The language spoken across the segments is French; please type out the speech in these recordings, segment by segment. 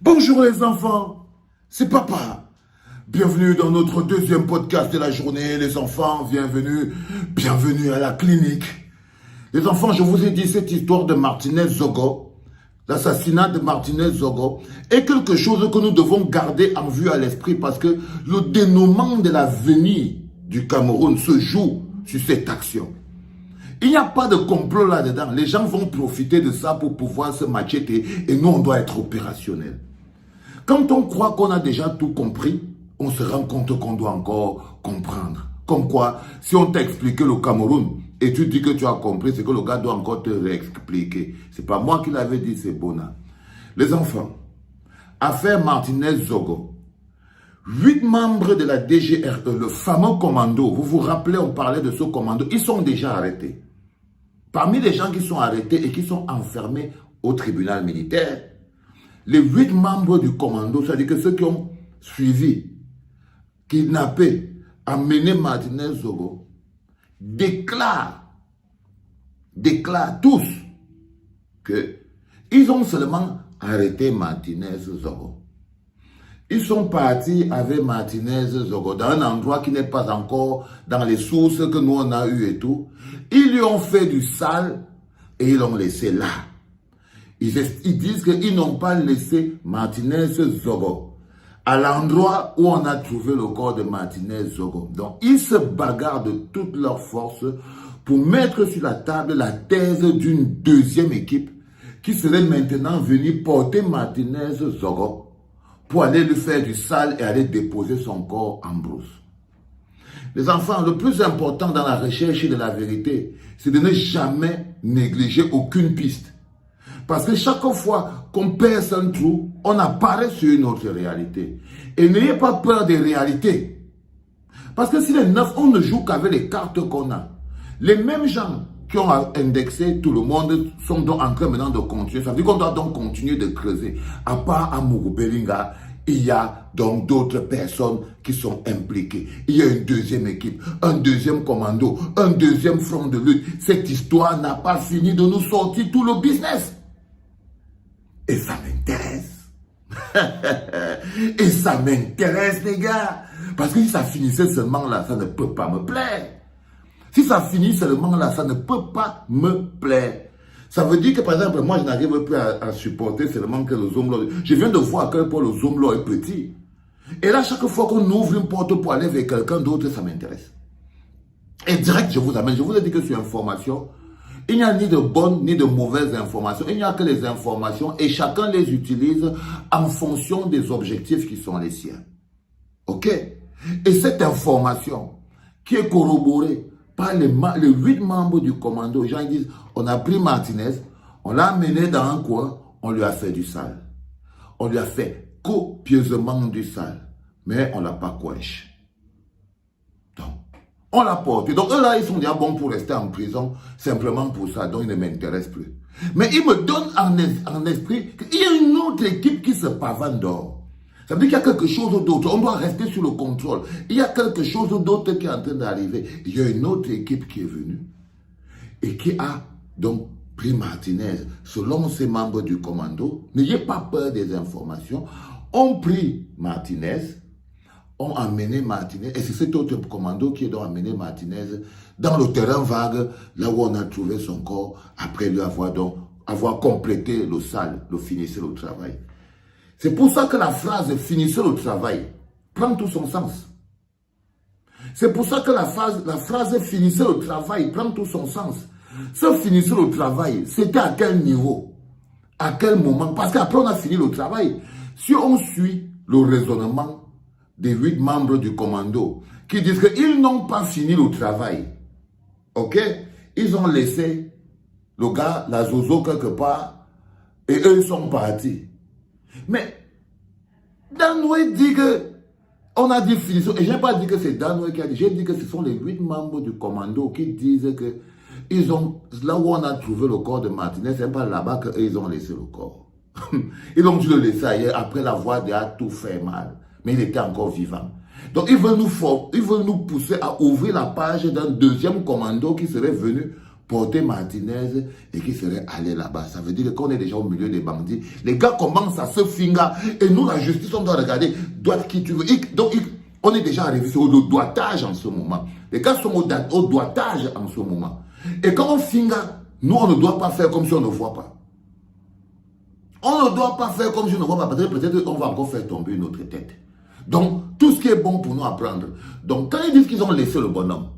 Bonjour les enfants, c'est papa. Bienvenue dans notre deuxième podcast de la journée. Les enfants, bienvenue à la clinique. Les enfants, je vous ai dit cette histoire de Martinez Zogo, l'assassinat de Martinez Zogo, est quelque chose que nous devons garder en vue à l'esprit parce que le dénouement de l'avenir du Cameroun se joue sur cette action. Il n'y a pas de complot là-dedans. Les gens vont profiter de ça pour pouvoir se macheter et nous, on doit être opérationnels. Quand on croit qu'on a déjà tout compris, on se rend compte qu'on doit encore comprendre. Comme quoi, si on t'a expliqué le Cameroun et tu dis que tu as compris, c'est que le gars doit encore te réexpliquer. C'est pas moi qui l'avais dit, c'est Bona. Les enfants, affaire Martinez Zogo. 8 membres de la DGRE, le fameux commando, vous vous rappelez, on parlait de ce commando, ils sont déjà arrêtés. Parmi les gens qui sont arrêtés et qui sont enfermés au tribunal militaire, les 8 membres du commando, c'est-à-dire que ceux qui ont suivi, kidnappé, amené Martinez Zogo, déclarent tous qu'ils ont seulement arrêté Martinez Zogo. Ils sont partis avec Martinez Zogo dans un endroit qui n'est pas encore dans les sources que nous on a eues et tout. Ils lui ont fait du sale et ils l'ont laissé là. Ils disent qu'ils n'ont pas laissé Martinez Zogo à l'endroit où on a trouvé le corps de Martinez Zogo. Donc, ils se bagarrent de toutes leurs forces pour mettre sur la table la thèse d'une deuxième équipe qui serait maintenant venue porter Martinez Zogo pour aller lui faire du sale et aller déposer son corps en brousse. Les enfants, le plus important dans la recherche de la vérité, c'est de ne jamais négliger aucune piste. Parce que chaque fois qu'on perce un trou, on apparaît sur une autre réalité. Et n'ayez pas peur des réalités. Parce que si les 9, on ne joue qu'avec les cartes qu'on a. Les mêmes gens qui ont indexé tout le monde sont donc en train maintenant de continuer. Ça veut dire qu'on doit donc continuer de creuser. À part Amourou Belinga, il y a donc d'autres personnes qui sont impliquées. Il y a une deuxième équipe, un deuxième commando, un deuxième front de lutte. Cette histoire n'a pas fini de nous sortir tout le business. Et ça m'intéresse. Et ça m'intéresse, les gars. Parce que si ça finissait seulement là, ça ne peut pas me plaire. Si ça finit seulement là, ça ne peut pas me plaire. Ça veut dire que, par exemple, moi, je n'arrive plus à supporter seulement que le Zomlo. Je viens de voir à quel point le Zomlo est petit. Et là, chaque fois qu'on ouvre une porte pour aller vers quelqu'un d'autre, ça m'intéresse. Et direct, je vous amène. Je vous ai dit que sur information, il n'y a ni de bonnes ni de mauvaises informations. Il n'y a que les informations et chacun les utilise en fonction des objectifs qui sont les siens. OK? Et cette information qui est corroborée par les 8 membres du commando, les gens disent, on a pris Martinez, on l'a amené dans un coin, on lui a fait du sale. On lui a fait copieusement du sale, mais on ne l'a pas coinché. Donc, on l'a porté. Donc, eux là, ils sont déjà bons pour rester en prison, simplement pour ça, donc ils ne m'intéressent plus. Mais ils me donnent en esprit qu'il y a une autre équipe qui se pavane dehors. Ça veut dire qu'il y a quelque chose d'autre. On doit rester sur le contrôle. Il y a quelque chose d'autre qui est en train d'arriver. Il y a une autre équipe qui est venue et qui a donc pris Martinez. Selon ces membres du commando, n'ayez pas peur des informations. On pris Martinez, ont amené Martinez, et c'est cet autre commando qui est donc amené Martinez dans le terrain vague, là où on a trouvé son corps, après lui avoir complété le sale, le finissez le travail. C'est pour ça que la phrase « finissez le travail » prend tout son sens. C'est pour ça que la phrase « finissez le travail » prend tout son sens. Ce « finissez le travail », c'était à quel niveau? À quel moment? Parce qu'après on a fini le travail. Si on suit le raisonnement des 8 membres du commando qui disent qu'ils n'ont pas fini le travail, ok? Ils ont laissé le gars, la zozo quelque part, et eux ils sont partis. Mais Danoué dit que on a dit finissons. Et je n'ai pas dit que c'est Danoué qui a dit. J'ai dit que ce sont les 8 membres du commando qui disent que ils ont, là où on a trouvé le corps de Martinez, c'est pas là-bas qu'ils ont laissé le corps. Ils ont dû le laisser ailleurs après l'avoir déjà tout fait mal. Mais il était encore vivant. Donc ils veulent nous pousser à ouvrir la page d'un deuxième commando qui serait venu porter Martinez et qui serait allé là-bas. Ça veut dire qu'on est déjà au milieu des bandits. Les gars commencent à se finga. Et nous, la justice, on doit regarder, doit qui tu veux. Donc, on est déjà arrivé sur le doigtage en ce moment. Les gars sont au doigtage en ce moment. Et quand on finga, nous, on ne doit pas faire comme si on ne voit pas. On ne doit pas faire comme si on ne voit pas. Peut-être qu'on va encore faire tomber notre tête. Donc, tout ce qui est bon pour nous apprendre. Donc, quand ils disent qu'ils ont laissé le bonhomme,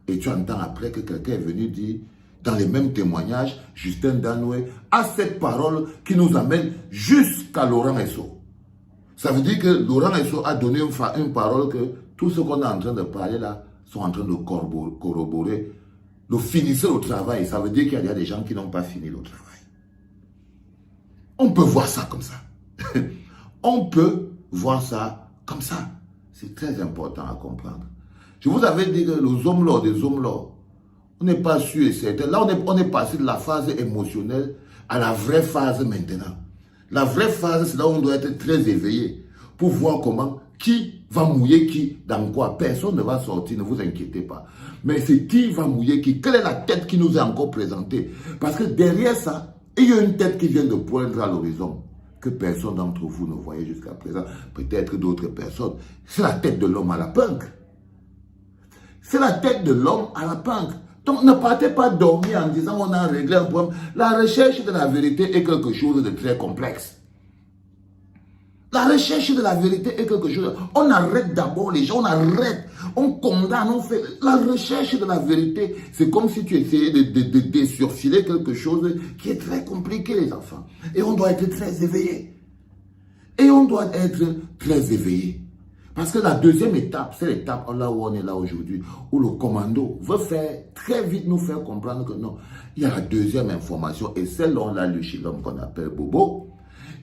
et tu entends après que quelqu'un est venu dire, dans les mêmes témoignages, Justin Danoué a cette parole qui nous amène jusqu'à Laurent Esso. Ça veut dire que Laurent Esso a donné une parole que tout ce qu'on est en train de parler là sont en train de corroborer, de finir le travail. Ça veut dire qu'il y a des gens qui n'ont pas fini le travail. On peut voir ça comme ça. On peut voir ça comme ça. C'est très important à comprendre. Je vous avais dit que les hommes là, des hommes là, on n'est pas sûr et certain. Là, on est passé de la phase émotionnelle à la vraie phase maintenant. La vraie phase, c'est là où on doit être très éveillé pour voir comment, qui va mouiller qui, dans quoi. Personne ne va sortir, ne vous inquiétez pas. Mais c'est qui va mouiller qui. Quelle est la tête qui nous est encore présentée? Parce que derrière ça, il y a une tête qui vient de poindre à l'horizon que personne d'entre vous ne voyait jusqu'à présent. Peut-être d'autres personnes. C'est la tête de l'homme à la punk. C'est la tête de l'homme à la punk. Donc ne partez pas dormir en disant on a réglé un problème. La recherche de la vérité est quelque chose de très complexe. La recherche de la vérité est quelque chose. On arrête d'abord les gens, on arrête, on condamne, on fait. La recherche de la vérité, c'est comme si tu essayais de désurfiler quelque chose qui est très compliqué, les enfants. Et on doit être très éveillé. Et on doit être très éveillé. Parce que la deuxième étape, c'est l'étape là où on est là aujourd'hui, où le commando veut faire très vite nous faire comprendre que non, il y a la deuxième information, et celle-là, on l'a lu chez l'homme qu'on appelle Bobo.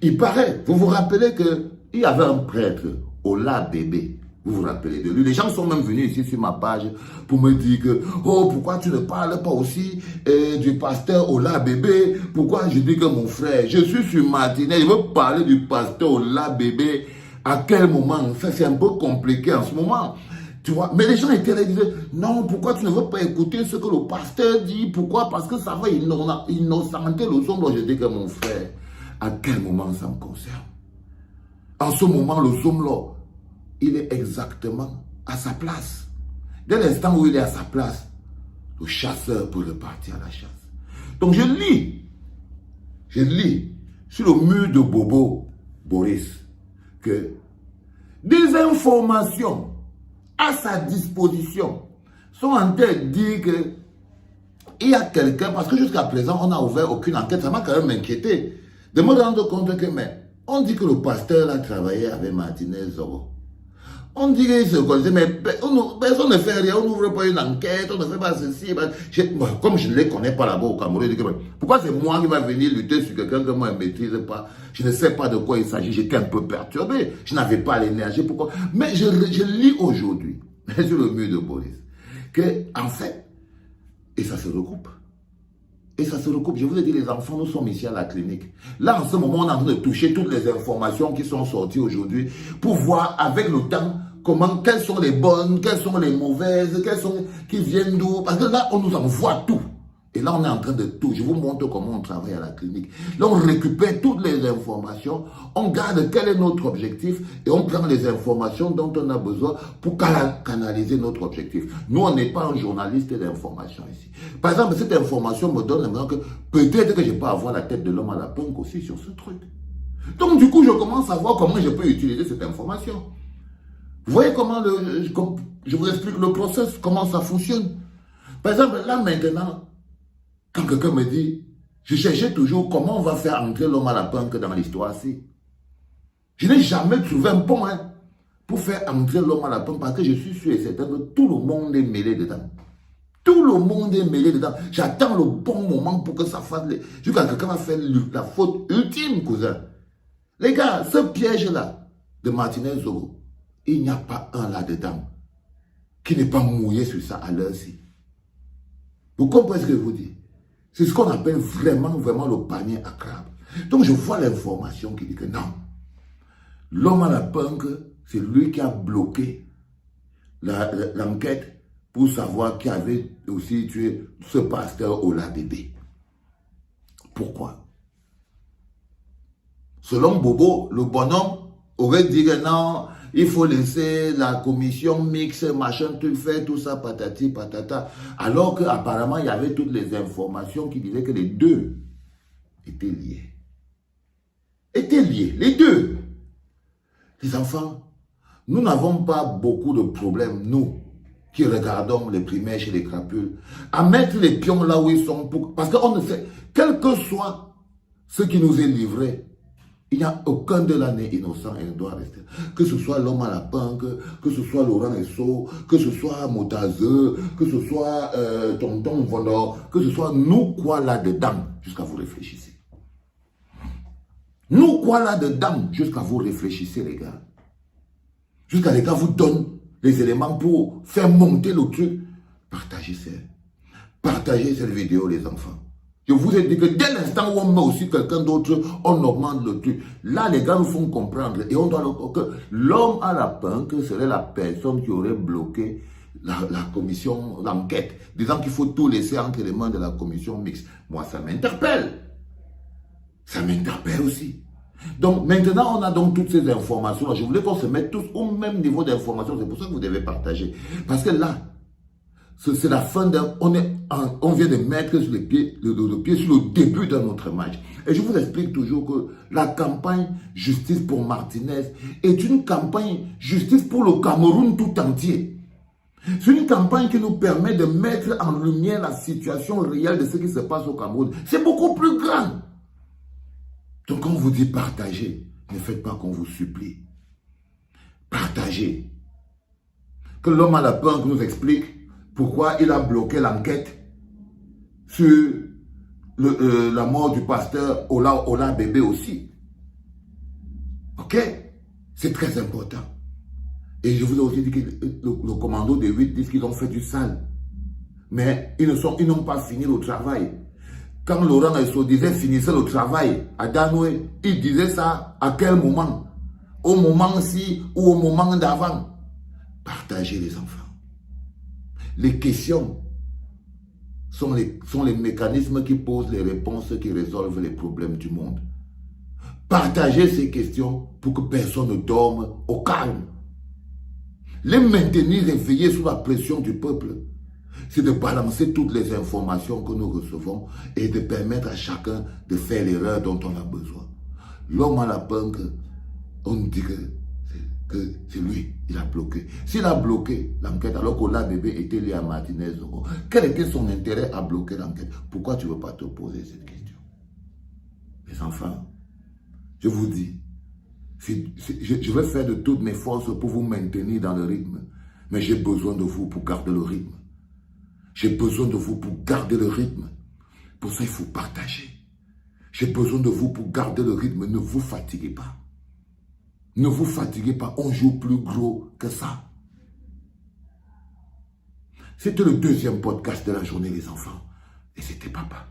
Il paraît, vous vous rappelez qu'il y avait un prêtre, Ola Bébé. Vous vous rappelez de lui? Les gens sont même venus ici sur ma page pour me dire que, oh, pourquoi tu ne parles pas aussi du pasteur Ola Bébé? Pourquoi je dis que mon frère, je suis sur Martinez, je veux parler du pasteur Ola Bébé. À quel moment? Ça, c'est un peu compliqué en ce moment. Tu vois? Mais les gens étaient là, ils disaient, non, pourquoi tu ne veux pas écouter ce que le pasteur dit? Pourquoi? Parce que ça va innocenter le sombre. Je dis que mon frère, à quel moment ça me concerne? En ce moment, le somme là, il est exactement à sa place. Dès l'instant où il est à sa place, le chasseur peut repartir à la chasse. Donc je lis sur le mur de Bobo Boris que des informations à sa disposition sont en train de dire que il y a quelqu'un, parce que jusqu'à présent on n'a ouvert aucune enquête, ça m'a quand même inquiété de me rendre compte que mais on dit que le pasteur a travaillé avec Martinez Zogo. On dit qu'il se connaissait, mais personne ne fait rien, on n'ouvre pas une enquête, on ne fait pas ceci. Comme je ne les connais pas là-bas au Cameroun, je dis que, pourquoi c'est moi qui va venir lutter sur quelqu'un que moi je ne maîtrise pas? Je ne sais pas de quoi il s'agit, j'étais un peu perturbé, je n'avais pas l'énergie, pourquoi? Mais je lis aujourd'hui, sur le mur de Boris, que en fait, et ça se recoupe. Et ça se recoupe. Je vous ai dit, les enfants, nous sommes ici à la clinique. Là, en ce moment, on est en train de toucher toutes les informations qui sont sorties aujourd'hui pour voir avec le temps comment, quelles sont les bonnes, quelles sont les mauvaises, quelles sont qui viennent d'où. Parce que là, on nous envoie tout. Et là, on est en train de tout. Je vous montre comment on travaille à la clinique. Là, on récupère toutes les informations. On garde quel est notre objectif et on prend les informations dont on a besoin pour canaliser notre objectif. Nous, on n'est pas un journaliste d'information ici. Par exemple, cette information me donne l'impression que peut-être que je peux avoir la tête de l'homme à la punk aussi sur ce truc. Donc, du coup, je commence à voir comment je peux utiliser cette information. Vous voyez comment je vous explique le process, comment ça fonctionne. Par exemple, là maintenant, quand quelqu'un me dit, je cherchais toujours comment on va faire entrer l'homme à la punk dans l'histoire-ci. Je n'ai jamais trouvé un pont pour faire entrer l'homme à la punk parce que je suis sûr et certain que tout le monde est mêlé dedans. Tout le monde est mêlé dedans. J'attends le bon moment pour que ça fasse... Jusqu'à quelqu'un va faire la faute ultime, cousin. Les gars, ce piège-là de Martinez Zogo, il n'y a pas un là-dedans qui n'est pas mouillé sur ça à l'heure-ci. Vous comprenez ce que je vous dis? C'est ce qu'on appelle vraiment le panier à crabe. Donc je vois l'information qui dit que non. L'homme à la punk, c'est lui qui a bloqué l'enquête pour savoir qui avait aussi tué ce pasteur Ola Bébé. Pourquoi? Selon Bobo, le bonhomme aurait dit que non, il faut laisser la commission mixte, machin, tout fait, tout ça, patati, patata. Alors qu'apparemment, il y avait toutes les informations qui disaient que les deux étaient liés. Étaient liés, les deux. Les enfants, nous n'avons pas beaucoup de problèmes, nous, qui regardons les primaires chez les crapules, à mettre les pions là où ils sont, parce qu'on ne sait, quel que soit ce qui nous est livré, il n'y a aucun de l'année innocent et ne doit rester. Que ce soit l'homme à la punk, que ce soit Laurent Esso, que ce soit Motazeux, que ce soit Tonton Vondor, que ce soit nous quoi là-dedans, jusqu'à vous réfléchissez. Nous quoi là-dedans, jusqu'à vous réfléchissez les gars. Jusqu'à les gars vous donnent les éléments pour faire monter le truc. Partagez cette vidéo les enfants. Je vous ai dit que dès l'instant où on met aussi quelqu'un d'autre, on augmente le truc. Là, les gars nous font comprendre. Et on doit que l'homme à la punk serait la personne qui aurait bloqué la commission, l'enquête, disant qu'il faut tout laisser entre les mains de la commission mixte. Moi, ça m'interpelle. Ça m'interpelle aussi. Donc, maintenant, on a donc toutes ces informations. Je voulais qu'on se mette tous au même niveau d'information. C'est pour ça que vous devez partager. Parce que là, c'est la fin d'un... On vient de mettre sur le pied sur le début d'un autre match. Et je vous explique toujours que la campagne Justice pour Martinez est une campagne Justice pour le Cameroun tout entier. C'est une campagne qui nous permet de mettre en lumière la situation réelle de ce qui se passe au Cameroun. C'est beaucoup plus grand. Donc quand on vous dit partagez, ne faites pas qu'on vous supplie. Partagez. Que l'homme à la punk nous explique pourquoi il a bloqué l'enquête sur la mort du pasteur Ola Bébé aussi. Ok? C'est très important. Et je vous ai aussi dit que le commando des 8 disent qu'ils ont fait du sale. Mais ils n'ont pas fini le travail. Quand Laurent Esso disait finissez le travail à Danoué, il disait ça à quel moment? Au moment-ci ou au moment d'avant? Partagez les enfants. Les questions sont les mécanismes qui posent les réponses qui résolvent les problèmes du monde. Partagez ces questions pour que personne ne dorme au calme. Les maintenir éveillés sous la pression du peuple, c'est de balancer toutes les informations que nous recevons et de permettre à chacun de faire l'erreur dont on a besoin. L'homme à la punk, on dit que c'est lui, il a bloqué. S'il a bloqué l'enquête alors qu'Ola Bébé était lié à Martinez, quel était son intérêt à bloquer l'enquête? Pourquoi tu ne veux pas te poser cette question? Les enfants, je vous dis, je vais faire de toutes mes forces pour vous maintenir dans le rythme. Mais j'ai besoin de vous pour garder le rythme. J'ai besoin de vous pour garder le rythme. Pour ça, il faut partager. J'ai besoin de vous pour garder le rythme. Ne vous fatiguez pas. Ne vous fatiguez pas, on joue plus gros que ça. C'était le deuxième podcast de la journée, les enfants. Et c'était papa.